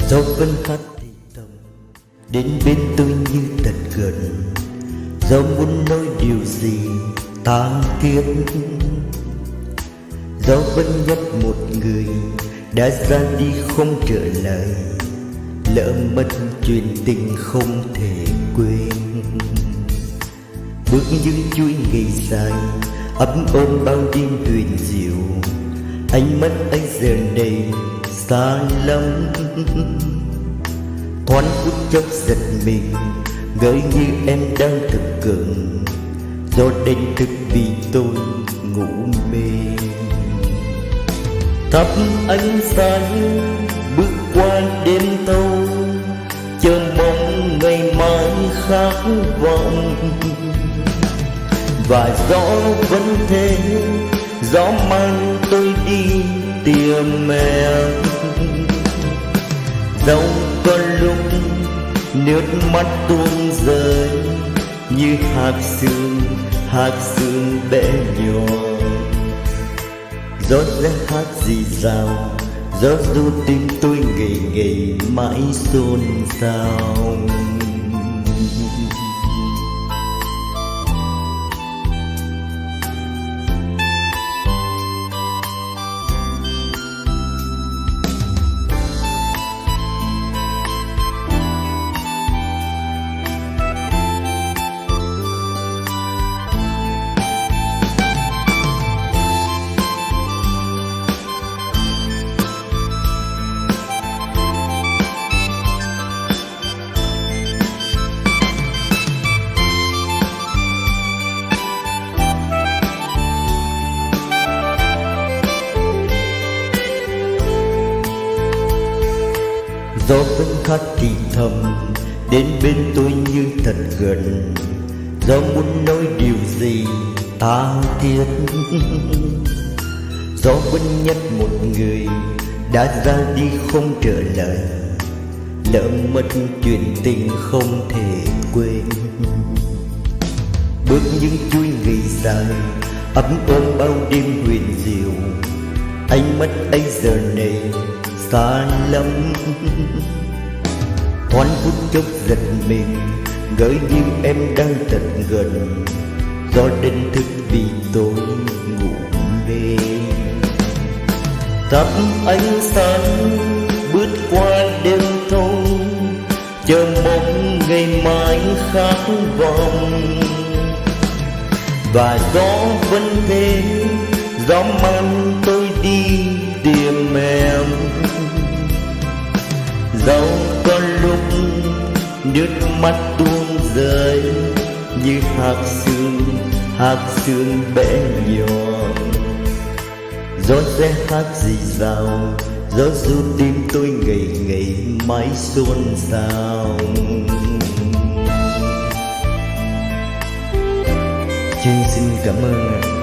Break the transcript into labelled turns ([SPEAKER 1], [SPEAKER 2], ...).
[SPEAKER 1] Gió vẫn hát thì thầm đến bên tôi như thật gần. Gió muốn nói điều gì tha thiết. Gió vẫn nhắc một người đã ra đi không trở lại, lỡ mất chuyện tình không thể quên. Bước những chuỗi ngày dài ấm ôm bao đêm huyền diệu, ánh mắt anh giờ này xa lắm. Thoáng phút chốc giật mình, ngỡ như em đang thực gần, do đánh thức vì tôi ngủ mê. Thắp ánh sáng bước qua đêm thâu, chờ mong ngày mai khát vọng. Và gió vẫn thế, gió mang tôi đi tìm em. Dẫu có lúc nước mắt tuôn rơi như hạt sương bé nhỏ. Gió sẽ hát rì rào, gió du tim tôi ngày ngày mãi xôn xao. Gió vẫn khát thì thầm đến bên tôi như thật gần. Gió muốn nói điều gì tha thiết. Gió vẫn nhắc một người đã ra đi không trở lại, lỡ mất chuyện tình không thể quên. Bước những chuỗi ngày dài ấm ôm bao đêm huyền diệu, ánh mắt ấy giờ này xa lắm. Thoáng phút chốc giật mình, ngỡ như em đang thật gần, gió đánh thức vì tôi ngủ mê. Thắp ánh sáng bước qua đêm thâu, chờ mong ngày mai khát vọng. Và gió vẫn thế, gió mang tôi đi tìm em. Dẫu có lúc nước mắt tuôn rơi như hạt sương bé nhỏ. Gió sẽ hát rì rào, gió du tim tôi ngày ngày mãi xôn xao. Chương xin cảm ơn.